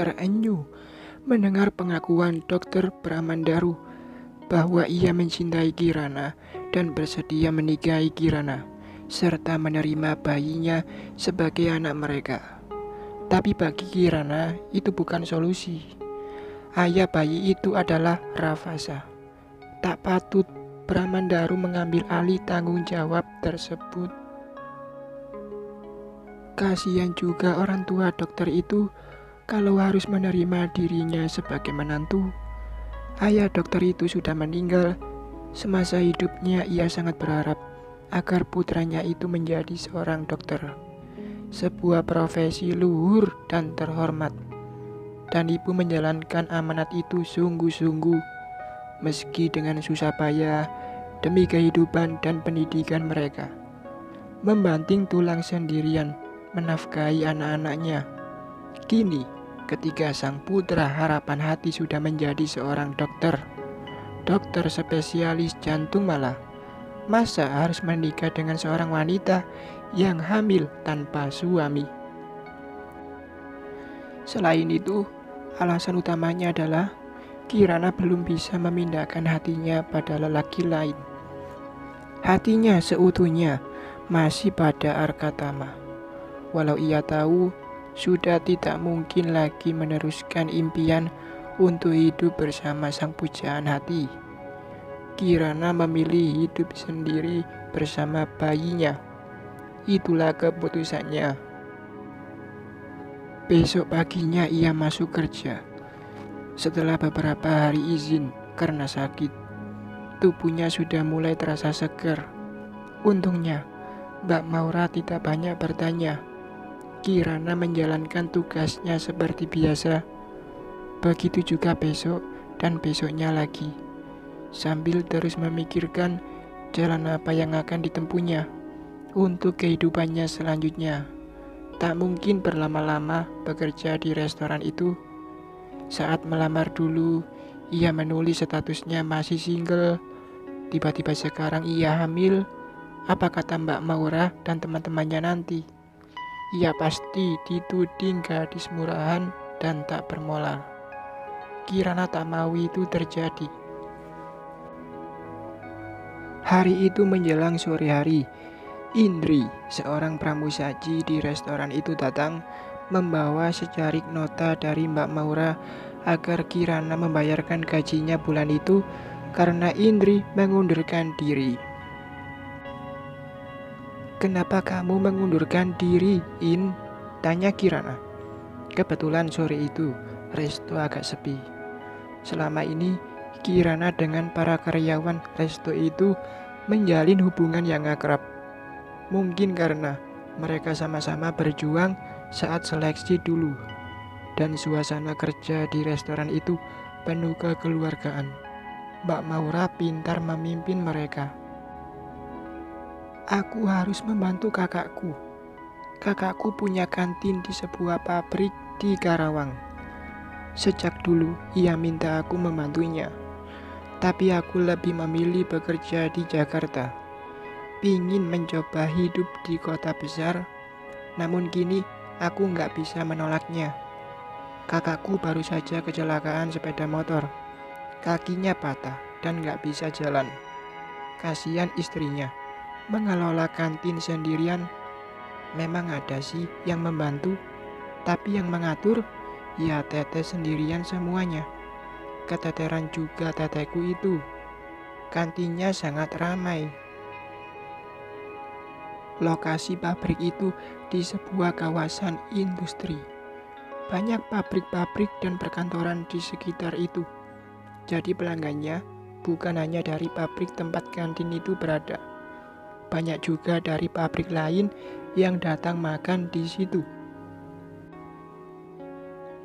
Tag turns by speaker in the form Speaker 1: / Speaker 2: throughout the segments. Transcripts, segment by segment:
Speaker 1: terenyuh mendengar pengakuan Dokter Pramandaru bahwa ia mencintai Kirana dan bersedia menikahi Kirana, serta menerima bayinya sebagai anak mereka. Tapi bagi Kirana itu bukan solusi. Ayah bayi itu adalah Ravasa. Tak patut Pramandaru mengambil alih tanggung jawab tersebut. Kasihan juga orang tua dokter itu kalau harus menerima dirinya sebagai menantu. Ayah dokter itu sudah meninggal. Semasa hidupnya ia sangat berharap agar putranya itu menjadi seorang dokter, sebuah profesi luhur dan terhormat. Dan ibu menjalankan amanat itu sungguh-sungguh, meski dengan susah payah demi kehidupan dan pendidikan mereka. Membanting tulang sendirian menafkahi anak-anaknya. Kini ketika sang putra harapan hati sudah menjadi seorang dokter spesialis jantung malah, masa harus menikah dengan seorang wanita yang hamil tanpa suami? Selain itu, alasan utamanya adalah Kirana belum bisa memindahkan hatinya pada lelaki lain. Hatinya seutuhnya masih pada Arkatama. Walau ia tahu sudah tidak mungkin lagi meneruskan impian untuk hidup bersama sang pujaan hati, Kirana memilih hidup sendiri bersama bayinya. Itulah keputusannya. Besok paginya ia masuk kerja. Setelah beberapa hari izin karena sakit, tubuhnya sudah mulai terasa segar. Untungnya, Mbak Maura tidak banyak bertanya. Kirana menjalankan tugasnya seperti biasa. Begitu juga besok dan besoknya lagi, sambil terus memikirkan jalan apa yang akan ditempuhnya untuk kehidupannya selanjutnya. Tak mungkin berlama-lama bekerja di restoran itu. Saat melamar dulu, ia menulis statusnya masih single. Tiba-tiba sekarang ia hamil. Apa kata Mbak Maura dan teman-temannya nanti? Ia pasti dituding gadis murahan dan tak bermoral. Kirana tak mau itu terjadi. Hari itu menjelang sore hari, Indri, seorang pramusaji di restoran itu datang membawa secarik nota dari Mbak Maura agar Kirana membayarkan gajinya bulan itu karena Indri mengundurkan diri. "Kenapa kamu mengundurkan diri, In?" tanya Kirana. Kebetulan sore itu resto agak sepi. Selama ini Kirana dengan para karyawan resto itu menjalin hubungan yang akrab. Mungkin karena mereka sama-sama berjuang saat seleksi dulu, dan suasana kerja di restoran itu penuh kekeluargaan. Mbak Maura pintar memimpin mereka. "Aku harus membantu kakakku. Kakakku punya kantin di sebuah pabrik di Karawang. Sejak dulu ia minta aku membantunya. Tapi aku lebih memilih bekerja di Jakarta. Pingin mencoba hidup di kota besar. Namun kini aku nggak bisa menolaknya. Kakakku baru saja kecelakaan sepeda motor. Kakinya patah dan nggak bisa jalan. Kasihan istrinya. Mengelola kantin sendirian. Memang ada sih yang membantu, tapi yang mengatur ya teteh sendirian semuanya. Keteteran juga tetehku itu. Kantinnya sangat ramai." Lokasi pabrik itu di sebuah kawasan industri. Banyak pabrik-pabrik dan perkantoran di sekitar itu. Jadi pelanggannya bukan hanya dari pabrik tempat kantin itu berada. Banyak juga dari pabrik lain yang datang makan di situ.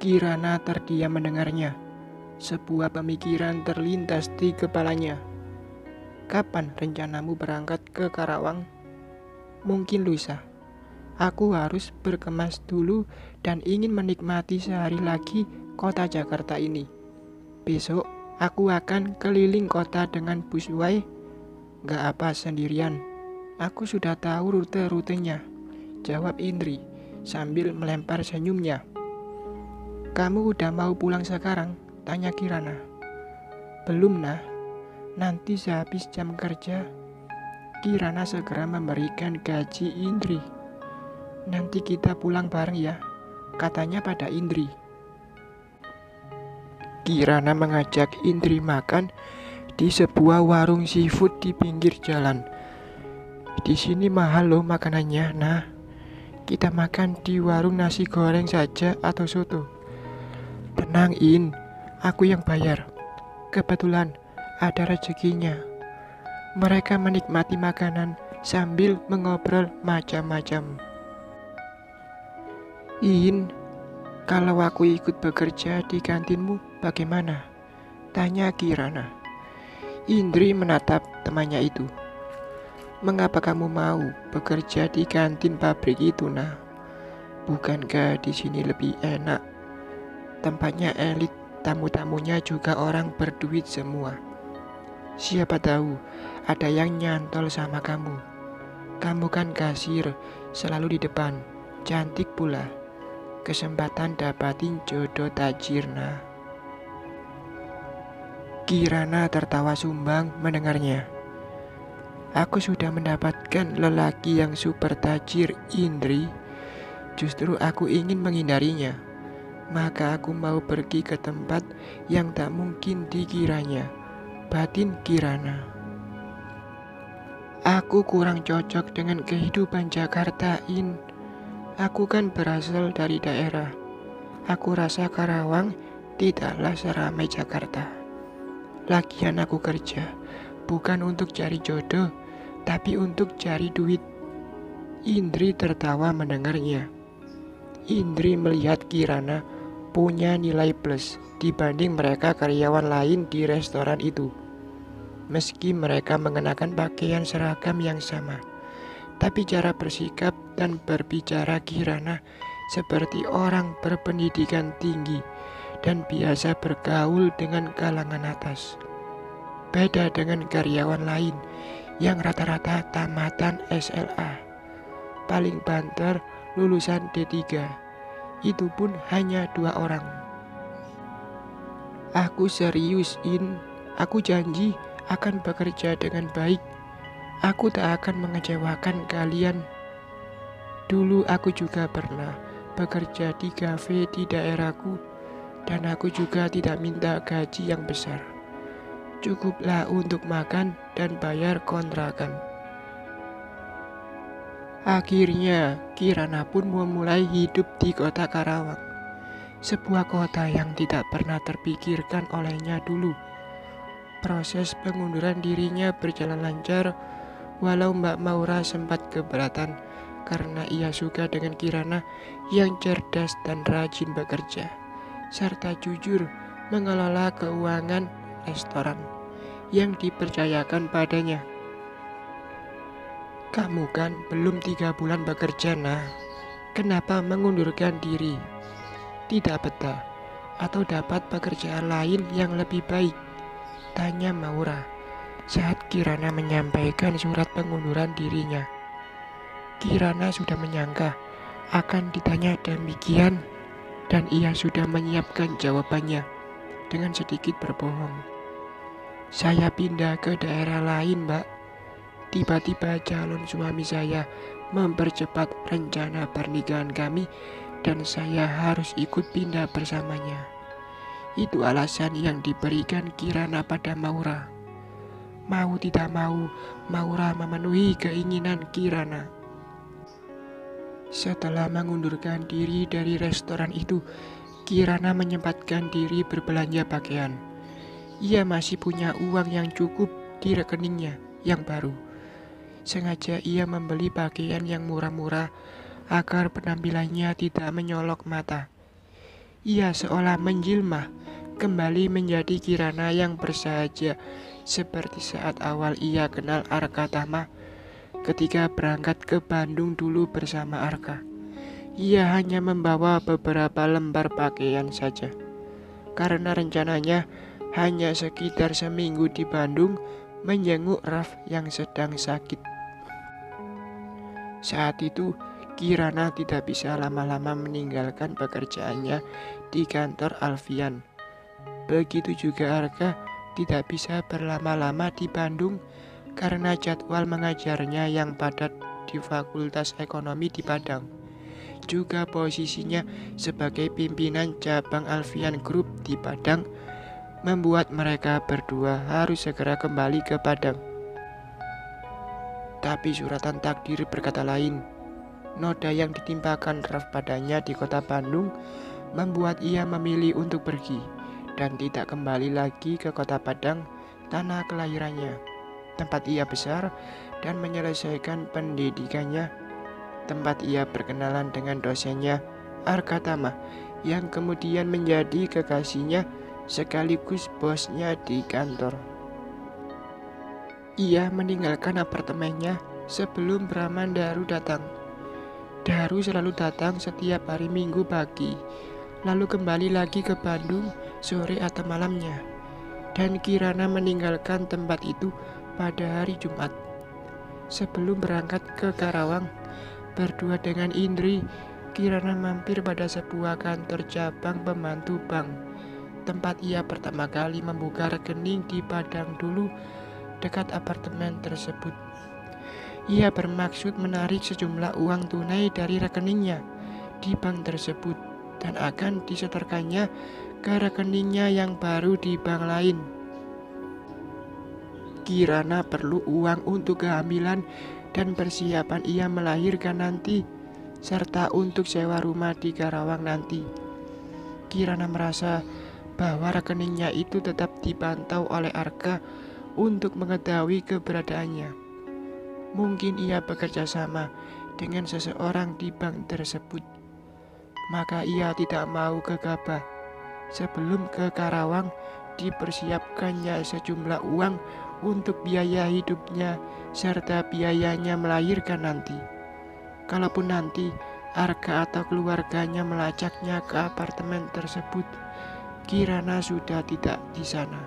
Speaker 1: Kirana terdiam mendengarnya. Sebuah pemikiran terlintas di kepalanya. "Kapan rencanamu berangkat ke Karawang?" "Mungkin lusa. Aku harus berkemas dulu dan ingin menikmati sehari lagi kota Jakarta ini. Besok aku akan keliling kota dengan busway." "Gak apa sendirian. Aku sudah tahu rute-rutenya," jawab Indri sambil melempar senyumnya. Kamu udah mau pulang sekarang? Tanya Kirana. Belum nah, nanti sehabis jam kerja Kirana segera memberikan gaji Indri. Nanti kita pulang bareng ya, katanya pada Indri. Kirana mengajak Indri makan di sebuah warung seafood di pinggir jalan. Di sini mahal loh makanannya. Nah, kita makan di warung nasi goreng saja atau soto. Tenang In, aku yang bayar. Kebetulan ada rezekinya. Mereka menikmati makanan sambil mengobrol macam-macam. In, kalau aku ikut bekerja di kantinmu bagaimana? Tanya Kirana. Indri menatap temannya itu. Mengapa kamu mau bekerja di kantin pabrik itu, nah? Bukankah di sini lebih enak? Tempatnya elit, tamu-tamunya juga orang berduit semua. Siapa tahu ada yang nyantol sama kamu. Kamu kan kasir, selalu di depan, cantik pula. Kesempatan dapatin jodoh tajir, nah. Kirana tertawa sumbang mendengarnya. Aku sudah mendapatkan lelaki yang super tajir, Indri. Justru aku ingin menghindarinya. Maka aku mau pergi ke tempat yang tak mungkin dikiranya. Batin Kirana. Aku kurang cocok dengan kehidupan Jakarta, In. Aku kan berasal dari daerah. Aku rasa Karawang tidaklah seramai Jakarta. Lagian aku kerja bukan untuk cari jodoh, tapi untuk cari duit. Indri tertawa mendengarnya. Indri melihat Kirana punya nilai plus dibanding mereka karyawan lain di restoran itu. Meski mereka mengenakan pakaian seragam yang sama, tapi cara bersikap dan berbicara Kirana seperti orang berpendidikan tinggi dan biasa bergaul dengan kalangan atas. Beda dengan karyawan lain yang rata-rata tamatan SLA, paling banter lulusan D3, itu pun hanya 2 orang. Aku serius, In. Aku janji akan bekerja dengan baik. Aku tak akan mengecewakan kalian. Dulu aku juga pernah bekerja di kafe di daerahku, dan aku juga tidak minta gaji yang besar. Cukuplah untuk makan dan bayar kontrakan. Akhirnya, Kirana pun memulai hidup di kota Karawang. Sebuah kota yang tidak pernah terpikirkan olehnya dulu. Proses pengunduran dirinya berjalan lancar, walau Mbak Maura sempat keberatan karena ia suka dengan Kirana yang cerdas dan rajin bekerja, serta jujur mengelola keuangan restoran yang dipercayakan padanya. Kamu kan belum 3 bulan bekerja, nah. Kenapa mengundurkan diri? Tidak betah atau dapat pekerjaan lain yang lebih baik? Tanya Maura saat Kirana menyampaikan surat pengunduran dirinya. Kirana sudah menyangka akan ditanya demikian dan ia sudah menyiapkan jawabannya dengan sedikit berbohong. Saya pindah ke daerah lain, Mbak. Tiba-tiba calon suami saya mempercepat rencana pernikahan kami dan saya harus ikut pindah bersamanya. Itu alasan yang diberikan Kirana pada Maura. Mau tidak mau, Maura memenuhi keinginan Kirana. Setelah mengundurkan diri dari restoran itu, Kirana menyempatkan diri berbelanja pakaian. Ia masih punya uang yang cukup di rekeningnya yang baru. Sengaja ia membeli pakaian yang murah-murah agar penampilannya tidak menyolok mata. Ia seolah menjelma kembali menjadi Kirana yang bersahaja seperti saat awal ia kenal Arka Tama ketika berangkat ke Bandung dulu bersama Arka. Ia hanya membawa beberapa lembar pakaian saja, karena rencananya hanya sekitar seminggu di Bandung menjenguk Raf yang sedang sakit. Saat itu Kirana tidak bisa lama-lama meninggalkan pekerjaannya di kantor Alfian. Begitu juga Arka tidak bisa berlama-lama di Bandung karena jadwal mengajarnya yang padat di Fakultas Ekonomi di Padang. Juga posisinya sebagai pimpinan cabang Alfian Group di Padang membuat mereka berdua harus segera kembali ke Padang. Tapi suratan takdir berkata lain. Noda yang ditimpakan Raf padanya di kota Bandung membuat ia memilih untuk pergi dan tidak kembali lagi ke kota Padang, tanah kelahirannya, tempat ia besar dan menyelesaikan pendidikannya, tempat ia berkenalan dengan dosennya Arka Tama yang kemudian menjadi kekasihnya sekaligus bosnya di kantor. Ia meninggalkan apartemennya sebelum Brahman Daru datang. Daru selalu datang setiap hari Minggu pagi, lalu kembali lagi ke Bandung sore atau malamnya. Dan Kirana meninggalkan tempat itu pada hari Jumat. Sebelum berangkat ke Karawang, berdua dengan Indri, Kirana mampir pada sebuah kantor cabang pembantu bank, tempat ia pertama kali membuka rekening di Padang dulu dekat apartemen tersebut. Ia bermaksud menarik sejumlah uang tunai dari rekeningnya di bank tersebut dan akan disetorkannya ke rekeningnya yang baru di bank lain. Kirana perlu uang untuk kehamilan dan persiapan ia melahirkan nanti, serta untuk sewa rumah di Karawang nanti. Kirana merasa bahwa rekeningnya itu tetap dipantau oleh Arka untuk mengetahui keberadaannya. Mungkin ia bekerja sama dengan seseorang di bank tersebut. Maka ia tidak mau gegabah. Sebelum ke Karawang, dipersiapkannya sejumlah uang untuk biaya hidupnya serta biayanya melahirkan nanti. Kalaupun nanti Arka atau keluarganya melacaknya ke apartemen tersebut, Kirana sudah tidak di sana.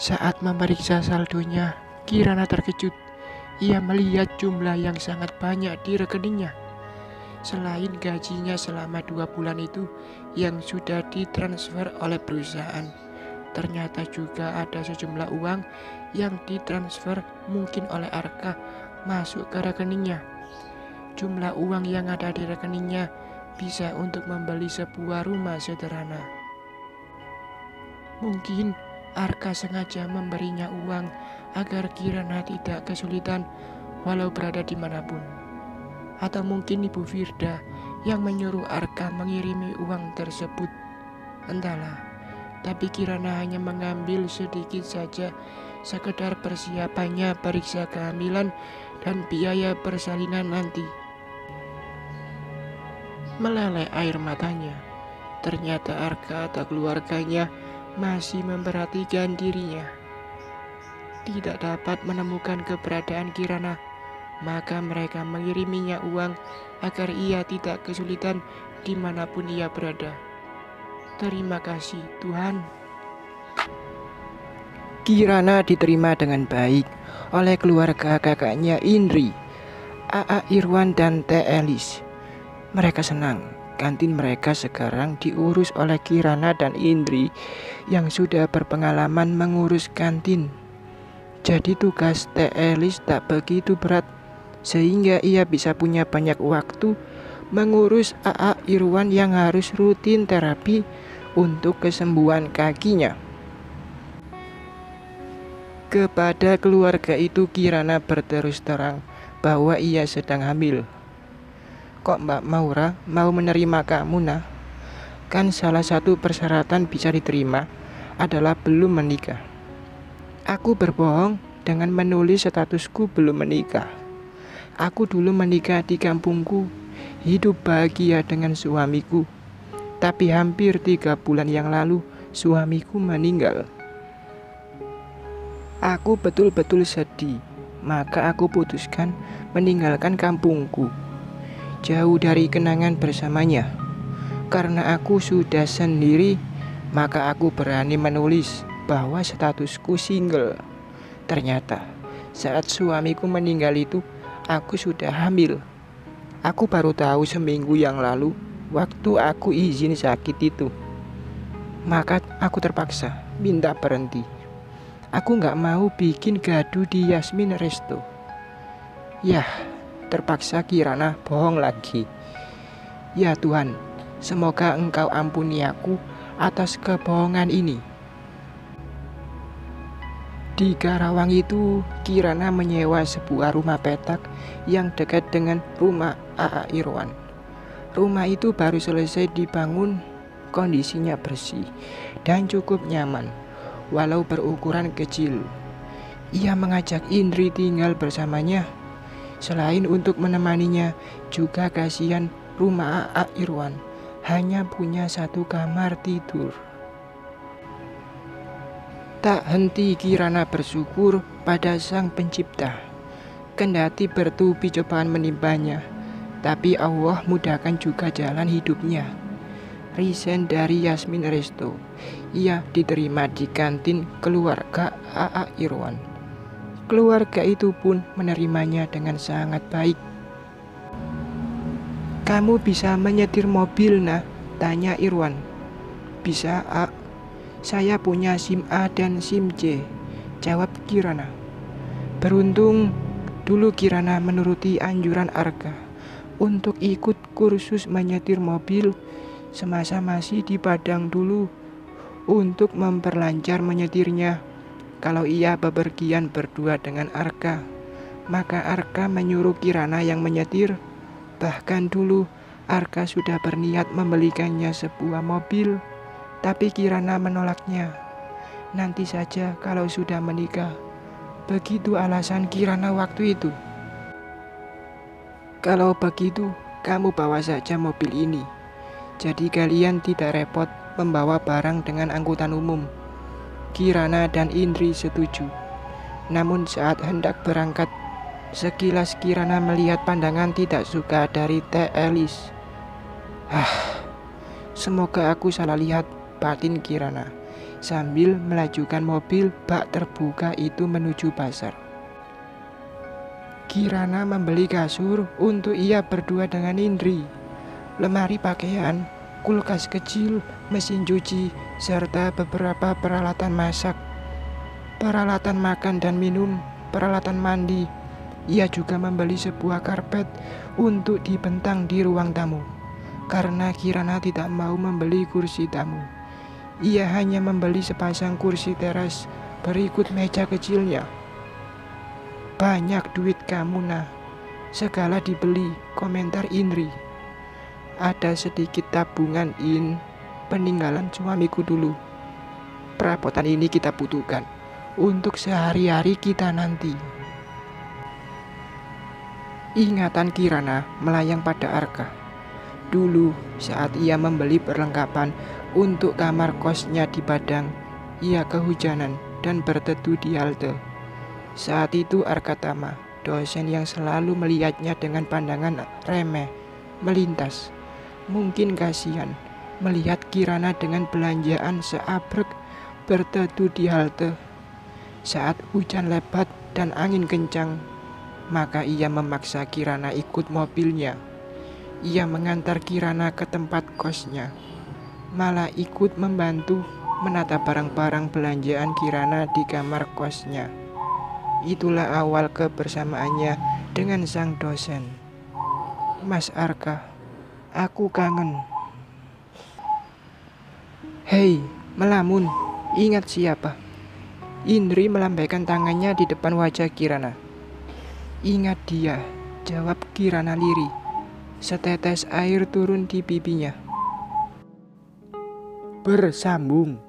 Speaker 1: Saat memeriksa saldonya, Kirana terkejut. Ia melihat jumlah yang sangat banyak di rekeningnya. Selain gajinya selama 2 bulan itu yang sudah ditransfer oleh perusahaan, ternyata juga ada sejumlah uang yang ditransfer mungkin oleh Arka masuk ke rekeningnya. Jumlah uang yang ada di rekeningnya bisa untuk membeli sebuah rumah sederhana. Mungkin Arka sengaja memberinya uang agar Kirana tidak kesulitan walau berada dimanapun. Atau mungkin Ibu Firda yang menyuruh Arka mengirimi uang tersebut. Entahlah, tapi Kirana hanya mengambil sedikit saja, sekedar persiapannya periksa kehamilan dan biaya persalinan nanti. Meleleh air matanya. Ternyata Arka atau keluarganya masih memperhatikan dirinya. Tidak dapat menemukan keberadaan Kirana, maka mereka mengiriminya uang agar ia tidak kesulitan dimanapun ia berada. Terima kasih Tuhan. Kirana diterima dengan baik oleh keluarga kakaknya Indri, AA Irwan dan Teh Elis. Mereka senang kantin mereka sekarang diurus oleh Kirana dan Indri yang sudah berpengalaman mengurus kantin. Jadi tugas Teh Elis tak begitu berat, sehingga ia bisa punya banyak waktu mengurus AA Irwan yang harus rutin terapi untuk kesembuhan kakinya. Kepada keluarga itu Kirana berterus terang bahwa ia sedang hamil. Kok Mbak Maura mau menerima kamu, nah? Kan salah satu persyaratan bisa diterima adalah belum menikah. Aku berbohong dengan menulis statusku belum menikah. Aku dulu menikah di kampungku, hidup bahagia dengan suamiku. Tapi hampir 3 bulan yang lalu suamiku meninggal. Aku betul-betul sedih, maka aku putuskan meninggalkan kampungku, jauh dari kenangan bersamanya. Karena aku sudah sendiri, maka aku berani menulis bahwa statusku single. Ternyata saat suamiku meninggal itu, aku sudah hamil Aku baru tahu seminggu yang lalu waktu aku izin sakit itu. Maka aku terpaksa minta berhenti. Aku nggak mau bikin gaduh di Yasmin Resto. Yah, terpaksa Kirana bohong lagi. Ya Tuhan, semoga Engkau ampuni aku atas kebohongan ini. Di Karawang itu, Kirana menyewa sebuah rumah petak yang dekat dengan rumah A.A. Irwan. Rumah itu baru selesai dibangun, kondisinya bersih dan cukup nyaman, walau berukuran kecil. Ia mengajak Indri tinggal bersamanya. Selain untuk menemaninya, juga kasihan rumah A.A. Irwan hanya punya satu kamar tidur. Tak henti Kirana bersyukur pada Sang Pencipta. Kendati bertubi cobaan menimpanya, tapi Allah mudahkan juga jalan hidupnya. Resign dari Yasmin Resto, ia diterima di kantin keluarga A.A. Irwan. Keluarga itu pun menerimanya dengan sangat baik. "Kamu bisa menyetir mobil, nah?" tanya Irwan. "Bisa, A. Saya punya SIM A dan SIM C," jawab Kirana. Beruntung dulu Kirana menuruti anjuran Arka untuk ikut kursus menyetir mobil semasa masih di Padang dulu untuk memperlancar menyetirnya. Kalau ia bepergian berdua dengan Arka, maka Arka menyuruh Kirana yang menyetir. Bahkan dulu Arka sudah berniat membelikannya sebuah mobil, tapi Kirana menolaknya. Nanti saja kalau sudah menikah. Begitu alasan Kirana waktu itu. "Kalau begitu, kamu bawa saja mobil ini. Jadi kalian tidak repot membawa barang dengan angkutan umum." Kirana dan Indri setuju. Namun saat hendak berangkat, sekilas Kirana melihat pandangan tidak suka dari Teh Elis. Semoga aku salah lihat, batin Kirana sambil melajukan mobil bak terbuka itu menuju pasar. Kirana membeli kasur untuk ia berdua dengan Indri, lemari pakaian, kulkas kecil, mesin cuci, serta beberapa peralatan masak, peralatan makan dan minum, peralatan mandi. Ia juga membeli sebuah karpet untuk dibentang di ruang tamu, karena Kirana tidak mau membeli kursi tamu. Ia hanya membeli sepasang kursi teras berikut meja kecilnya. "Banyak duit kamu, nah. Segala dibeli," komentar Indri. "Ada sedikit tabungan, In. Peninggalan suamiku dulu. Perabotan ini kita butuhkan untuk sehari-hari kita nanti." Ingatan Kirana melayang pada Arka. Dulu saat ia membeli perlengkapan untuk kamar kosnya di Padang, ia kehujanan dan berteduh di halte. Saat itu Arka Tama, dosen yang selalu melihatnya dengan pandangan remeh, melintas. Mungkin kasihan melihat Kirana dengan belanjaan seabrek berteduh di halte. Saat hujan lebat dan angin kencang, maka ia memaksa Kirana ikut mobilnya. Ia mengantar Kirana ke tempat kosnya, malah ikut membantu menata barang-barang belanjaan Kirana di kamar kosnya. Itulah awal kebersamaannya dengan sang dosen. "Mas Arka, aku kangen." "Hei, melamun, ingat siapa?" Indri melambaikan tangannya di depan wajah Kirana. "Ingat dia," jawab Kirana lirih. Setetes air turun di pipinya. "Bersambung."